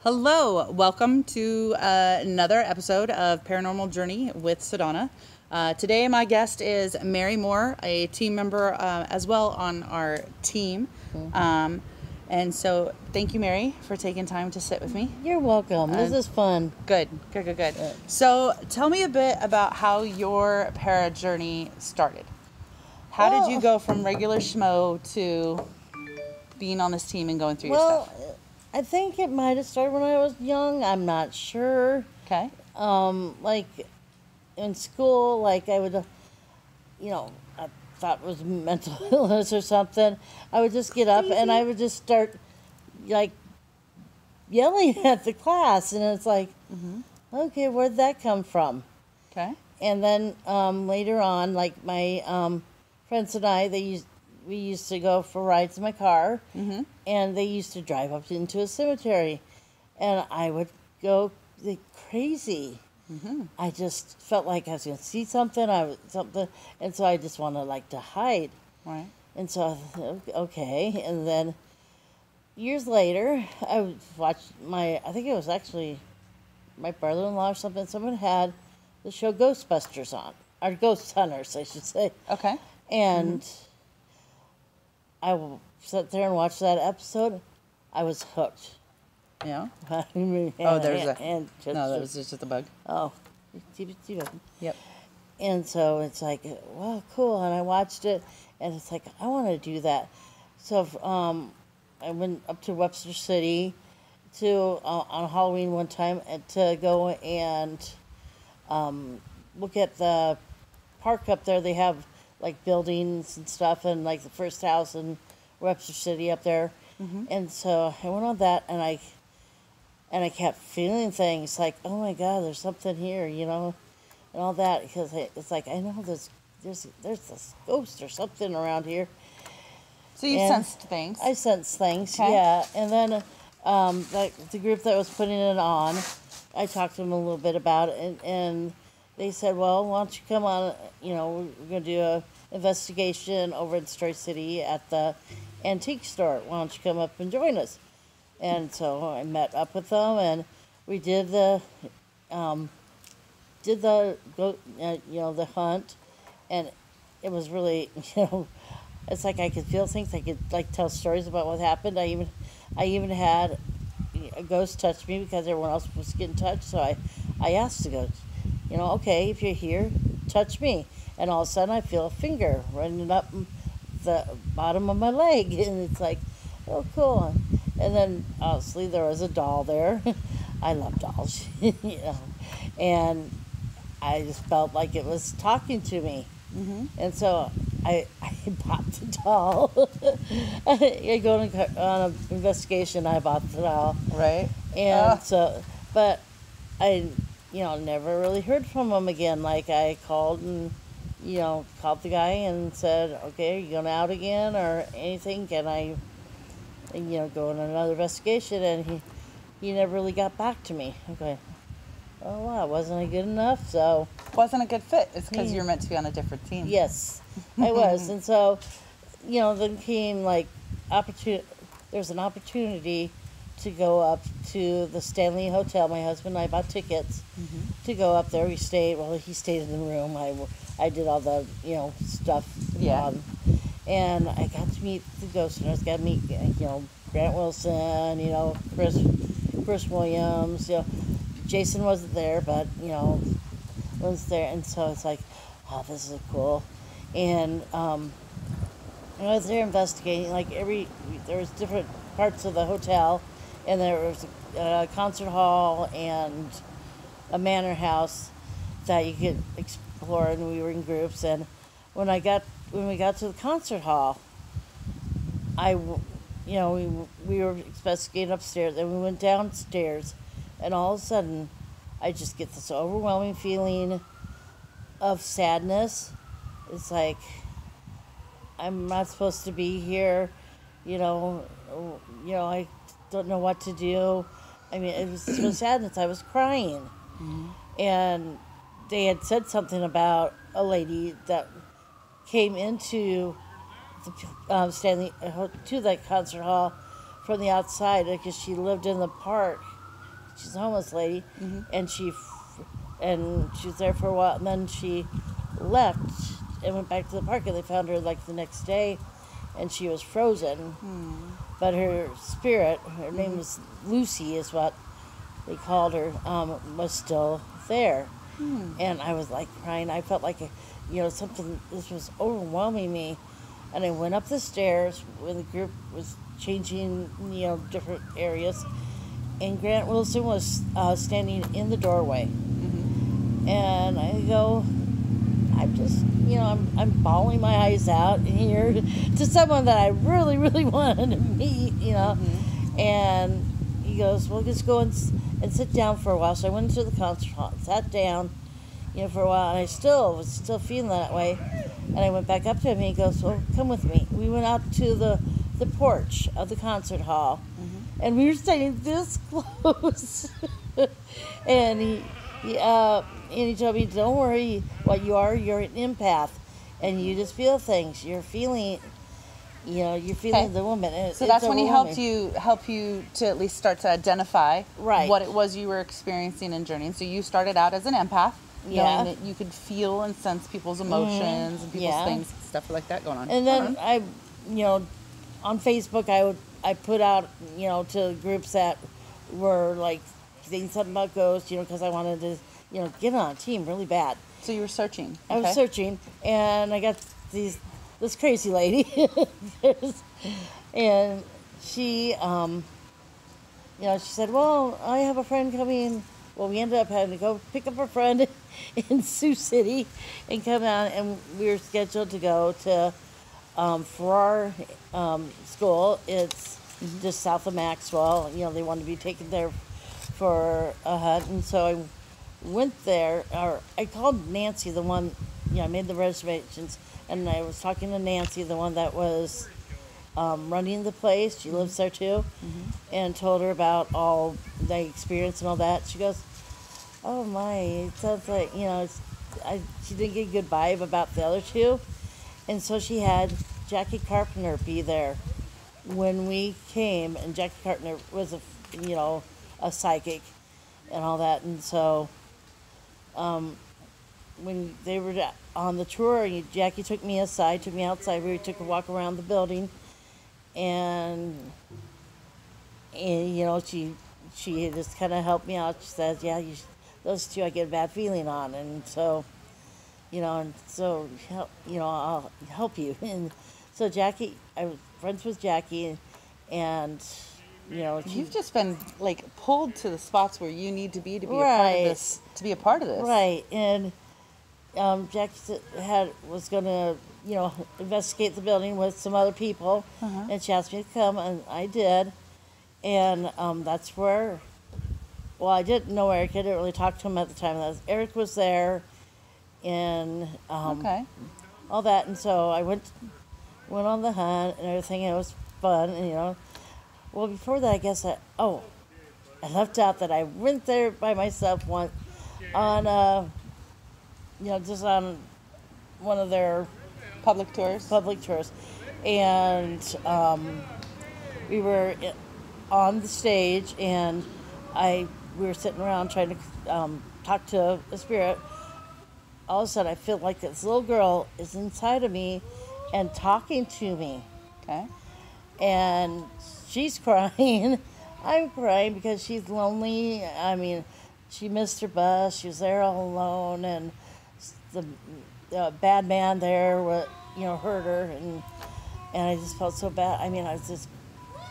Hello, welcome to another episode of Paranormal Journey with Sedona. Today, my guest is Mary Moore, a team member as well on our team. And so, thank you, Mary, for taking time to sit with me. You're welcome. This is fun. Good. So, tell me a bit about how your para journey started. How did you go from regular schmo to being on this team and going through your stuff? I think it might have started when I was young. I'm not sure. Okay. Like in school, like I would, I thought it was mental illness or something. I would just get up and I would just start like yelling at the class, and it's like, okay, where'd that come from? Okay. And then later on, like my friends and I, we used to go for rides in my car, and they used to drive up into a cemetery, and I would go like crazy. I just felt like I was going to see something, and so I just wanted like to hide. Right. And so I thought, okay, and then years later, I would watch I think it was actually my brother-in-law or something. Someone had the show Ghostbusters on, or Ghost Hunters, I should say. Okay. And I sat there and watched that episode. I was hooked. Yeah. That was just a bug. Oh, Yep. and so it's like, wow, cool. And I watched it, and it's like, I want to do that. So I went up to Webster City on Halloween one time to go and look at the park up there. They have like buildings and stuff, and like the first house in Webster City up there. And so I went on that, and I kept feeling things like, oh my God, there's something here, and all that, because it's like, I know there's this ghost or something around here. So you sensed things. I sensed things, Okay. yeah. And then the group that was putting it on, I talked to them a little bit about it, and they said, well, why don't you come on, we're going to do a investigation over in Story City at the antique store. Why don't you come up and join us? And so I met up with them, and we did the the hunt, and it was really, it's like I could feel things. I could like tell stories about what happened. I even had a ghost touch me because everyone else was getting touched. So I asked the ghost, okay, if you're here, touch me. And all of a sudden I feel a finger running up the bottom of my leg, and it's like, oh, cool. And then obviously there was a doll there. I love dolls, and I just felt like it was talking to me. And so I bought the doll. I go on an investigation. I bought the doll. Right. And so, but I, never really heard from him again. Like I called and, called the guy and said, okay, are you going out again or anything? Can I, go on another investigation? And he never really got back to me. Okay. Oh, wow, wasn't I good enough? So Wasn't a good fit. It's because you're meant to be on a different team. yes, I was. And so, then came like there's an opportunity to go up to the Stanley Hotel. My husband and I bought tickets to go up there. He stayed in the room. I did all the, stuff. Yeah. And I got to meet the ghost hunters. Got to meet, Grant Wilson, Chris Williams, Jason wasn't there, but, was there. And so it's like, oh, this is cool. And I was there investigating, like there was different parts of the hotel, and there was a concert hall and a manor house that you could explore, and we were in groups. And when we got to the concert hall, we were investigating upstairs, and we went downstairs, and all of a sudden, I just get this overwhelming feeling of sadness. It's like, I'm not supposed to be here, I don't know what to do. I mean, it was so sadness. I was crying. And they had said something about a lady that came into the Stanley to that concert hall from the outside because she lived in the park she's a homeless lady, and she was there for a while, and then she left and went back to the park, and they found her like the next day, and she was frozen. But her spirit, her name was Lucy, is what they called her, was still there. And I was like crying. I felt like, something, this was overwhelming me. And I went up the stairs when the group was changing, different areas. And Grant Wilson was standing in the doorway. And I go, I'm just, I'm bawling my eyes out here to someone that I really, really wanted to meet, And he goes, well, just go and sit down for a while. So I went into the concert hall, sat down, for a while, and I was still feeling that way. And I went back up to him, and he goes, well, come with me. We went out to the porch of the concert hall, and we were standing this close. And he told me, don't worry, what you're an empath, and you just feel things. You're feeling, you're feeling the woman. And so that's when he helped you to at least start to identify what it was you were experiencing and journeying. So you started out as an empath, knowing that you could feel and sense people's emotions and people's things, stuff like that going on. And then on Facebook, I put out, to groups that were like saying something about ghosts, because I wanted to, get on a team really bad. So you were searching. I was searching, and I got this crazy lady, and she, she said, well, I have a friend coming. Well, we ended up having to go pick up a friend in Sioux City and come out, and we were scheduled to go to for our school. It's just south of Maxwell. They wanted to be taken there for a hunt, and so I went there. Or I called Nancy, the one, I made the reservations, and I was talking to Nancy, the one that was running the place. She lives there too, and told her about all the experience and all that. She goes, oh my, it sounds like, she didn't get a good vibe about the other two. And so she had Jackie Carpenter be there when we came, and Jackie Carpenter was a psychic and all that. And so when they were on the tour, Jackie took me outside. We took a walk around the building, and she just kind of helped me out. She says, those two I get a bad feeling on, and so I'll help you. And so Jackie, I was friends with Jackie, and you've just been like pulled to the spots where you need to be a part of this. To be a part of this, right? And Jackie was going to investigate the building with some other people, and she asked me to come, and I did. And that's where. Well, I didn't know Eric. I didn't really talk to him at the time. Eric was there, and all that. And so I went on the hunt and everything. And it was fun, and Well, before that, I guess I left out that I went there by myself once on, just on one of their public tours, and we were on the stage, and we were sitting around trying to talk to a spirit. All of a sudden, I feel like this little girl is inside of me and talking to me. Okay. And she's crying. I'm crying because she's lonely. I mean, she missed her bus. She was there all alone, and the bad man there, hurt her, and I just felt so bad. I mean, I was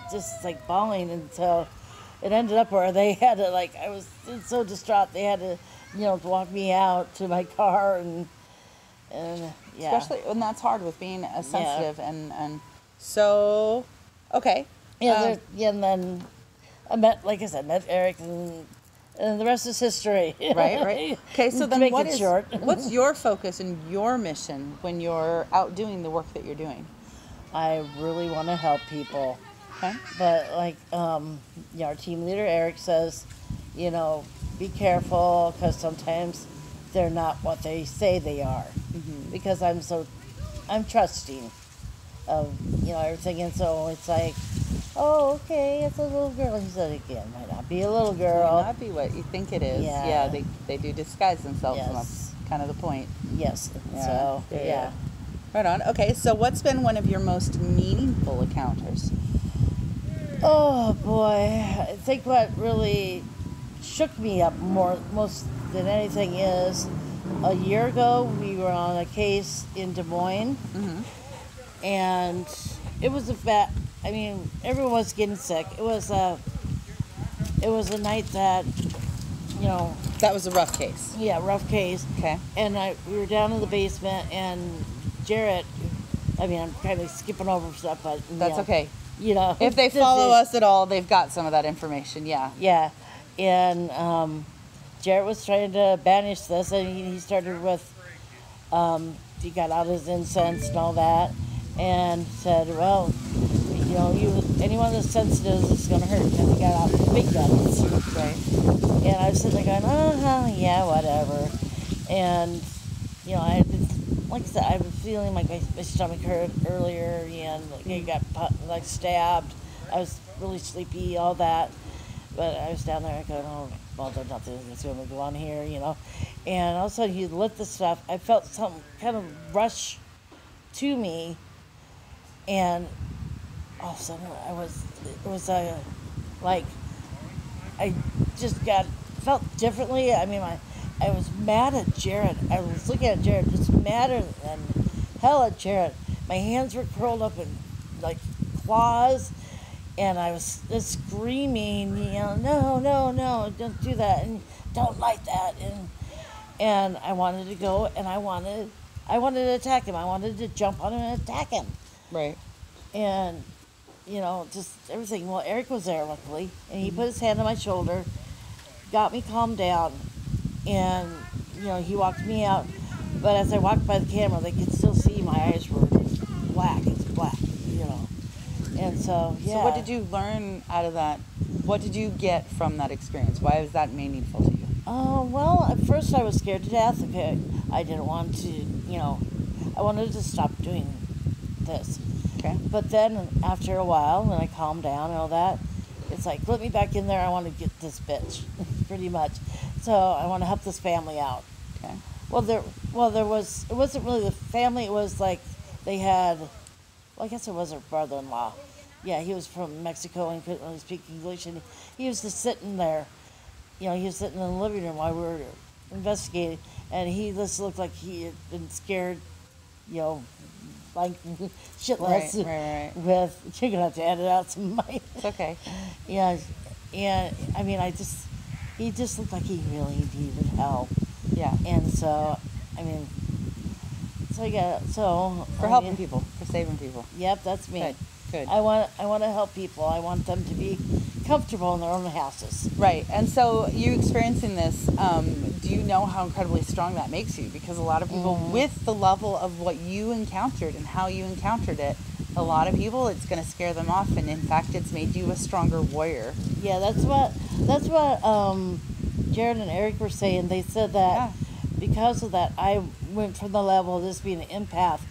just like bawling, and so it ended up where they had to, I was so distraught, they had to, walk me out to my car, and yeah. Especially, and that's hard with being a sensitive, and so, okay. Yeah, and then I met Eric, and the rest is history. Right. Okay, so then what's your focus and your mission when you're out doing the work that you're doing? I really want to help people. Okay. But our team leader Eric says, be careful, because sometimes they're not what they say they are. Mm-hmm. Because I'm trusting of everything, and so it's like, oh, okay, it's a little girl. He said, again, might not be a little It girl. might not be what you think it is. Yeah. They do disguise themselves, and Yes. that's kind of the point. Yes. Yeah. So, Yeah, yeah. yeah. Right on. Okay, so what's been one of your most meaningful encounters? Oh boy, I think what really shook me up most than anything is a year ago we were on a case in Des Moines, Mm-hmm. and it was I mean, everyone was getting sick. It was a night that, you know, That was a rough case. yeah, rough case. Okay. And we were down in the basement, and Jarrett. I mean, I'm kind of skipping over stuff, but you That's know, okay. You know, If they this follow is- us at all, they've got some of that information. Yeah. Yeah, and Jarrett was trying to banish this, and he started with, he got out his incense and all that, and said, well, you know, anyone that's sensitive is going to hurt, because he got out the big guns. Right. And I was sitting there going, yeah, whatever. And, you know, like I said, I was feeling like my stomach hurt earlier, and like I got stabbed. I was really sleepy, all that. But I was down there going, oh, well, there's nothing that's going to go on here, you know. And all of a sudden, he lit the stuff. I felt some kind of rush to me, and all of a sudden, like, I just felt differently. I mean, I was mad at Jarrett. I was looking at Jarrett, just madder than hell at Jarrett. My hands were curled up in like claws, and I was just screaming, you know, no, don't do that, and don't like that, and I wanted to go, and I wanted to attack him. I wanted to jump on him and attack him, Right. and you know, just everything. Well, Eric was there, luckily, and he put his hand on my shoulder, got me calmed down, and, you know, he walked me out. But as I walked by the camera, they could still see my eyes were black. It's black, you know. And so, yeah. So what did you learn out of that? What did you get from that experience? Why was that meaningful to you? Well, at first I was scared to death. Okay, I didn't want to, you know, I wanted to stop doing this. Okay. But then after a while, when I calmed down and all that, it's like, let me back in there. I want to get this bitch, pretty much. So I want to help this family out. Okay. It wasn't really the family. It was like they had, well, I guess it was her brother-in-law. Yeah, he was from Mexico and couldn't really speak English, and he was just sitting there. You know, he was sitting in the living room while we were investigating, and he just looked like he had been scared, you know, like shitless. Right. With, you're gonna have to edit out some of my. It's okay. Yeah, and I mean, he just looked like he really needed help, Yeah. and so, I mean, For helping people, for saving people. Yep, that's me. Good. I want to help people. I want them to be comfortable in their own houses. Right. And so you experiencing this, do you know how incredibly strong that makes you? Because a lot of people, with the level of what you encountered and how you encountered it, a lot of people, it's going to scare them off. And in fact, it's made you a stronger warrior. Yeah, that's what Jared and Eric were saying. They said that because of that, I went from the level of this being an empath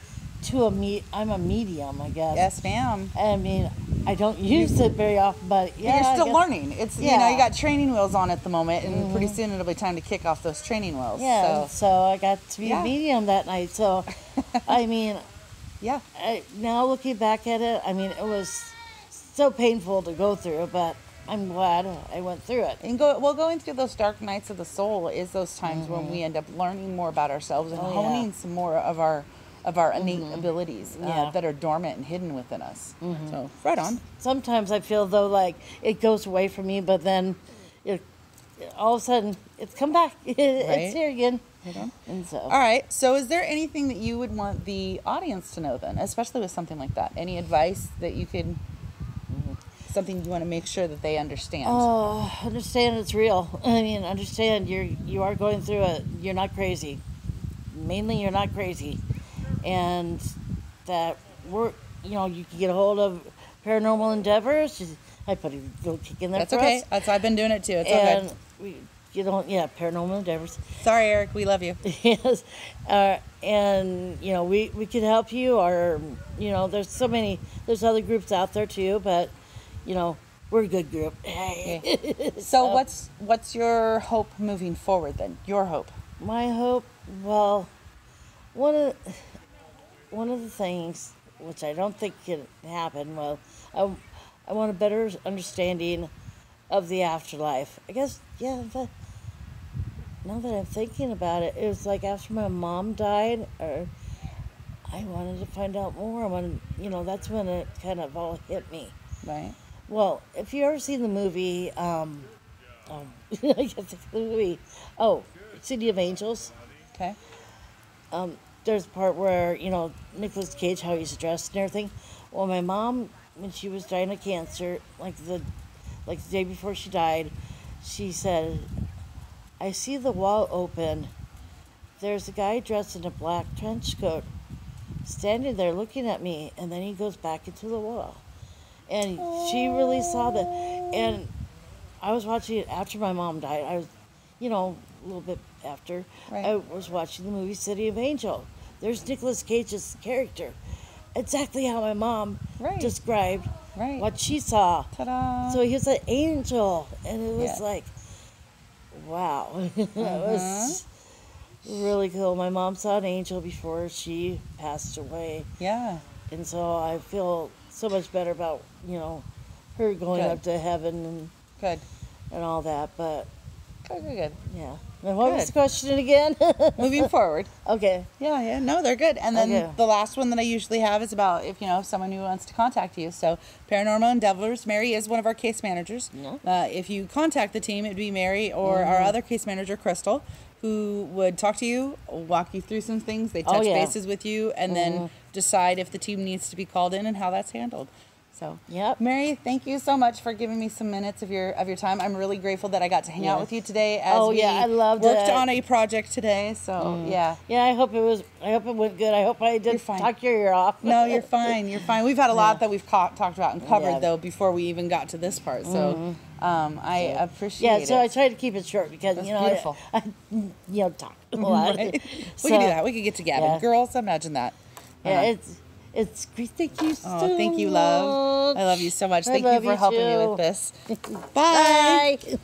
to I'm a medium, I guess. Yes, ma'am. I mean, I don't use it very often, but yeah. But you're I still guess- learning. It's you know, you got training wheels on at the moment, and pretty soon it'll be time to kick off those training wheels. Yeah, So, so I got to be a medium that night. So, I mean, yeah. now looking back at it, I mean, it was so painful to go through, but I'm glad I went through it. And going through those dark nights of the soul is those times when we end up learning more about ourselves and honing some more of our innate abilities that are dormant and hidden within us. So right on. Sometimes I feel though like it goes away from me, but then all of a sudden it's come back. It's here again. Right on. And so, All right. So is there anything that you would want the audience to know then, especially with something like that? Any advice that you could, something you want to make sure that they understand? oh, understand it's real. I mean, understand you are going through it. You're not crazy. Mainly, you're not crazy, and that you can get a hold of Paranormal Endeavors. I put a little kick in there. That's for okay. us. I've been doing it too. It's all And good. Paranormal Endeavors. Sorry, Eric. We love you. Yes, and we could help you, or there's other groups out there too, but you know, we're a good group. Okay. So what's your hope moving forward then? Your hope? My hope, well, one of the things which I don't think can happen. Well, I want a better understanding of the afterlife. I guess, yeah. Now that I'm thinking about it, it was like after my mom died, or I wanted to find out more. I wanted, that's when it kind of all hit me. Right. Well, if you ever seen the movie, I can't think of the movie. Oh, City of Angels. Okay. There's a part where, Nicolas Cage, how he's dressed and everything. Well, my mom, when she was dying of cancer, like the day before she died, she said, I see the wall open. There's a guy dressed in a black trench coat standing there looking at me, and then he goes back into the wall. And she really saw that. And I was watching it after my mom died. I was, a little bit after. Right. I was watching the movie City of Angel. There's Nicolas Cage's character. Exactly how my mom described what she saw. Ta-da. So he was an angel. And it was Yeah. like, wow. It was really cool. My mom saw an angel before she passed away. Yeah. And so I feel so much better about, her going Good. up to heaven Good. and all that. But, Good. yeah. And what was Good. the question again? Moving forward. Okay. Yeah. No, they're good. And then Okay. the last one that I usually have is about if someone who wants to contact you. So Paranormal Endeavors, Mary is one of our case managers. Yeah. If you contact the team, it'd be Mary or our other case manager, Crystal, who would talk to you, walk you through some things. They touch bases with you, and then decide if the team needs to be called in and how that's handled. So, Yep. Mary, thank you so much for giving me some minutes of your time. I'm really grateful that I got to hang out with you today as I loved worked it. on a project today. So, yeah. Yeah, I hope it went good. I hope I didn't fine. talk your ear off. No, you're fine. You're fine. We've had a lot that we've talked about and covered, Yeah. though, before we even got to this part. So, I appreciate it. Yeah, so I tried to keep it short because, That's beautiful. I talk a lot. Right? We So, could do that. We could get together. yeah. Girls, imagine that. Yeah, it's great. Thank you so much. Oh, thank you, love. I love you so much. I Thank you love for you helping me too. with this. Bye. Bye.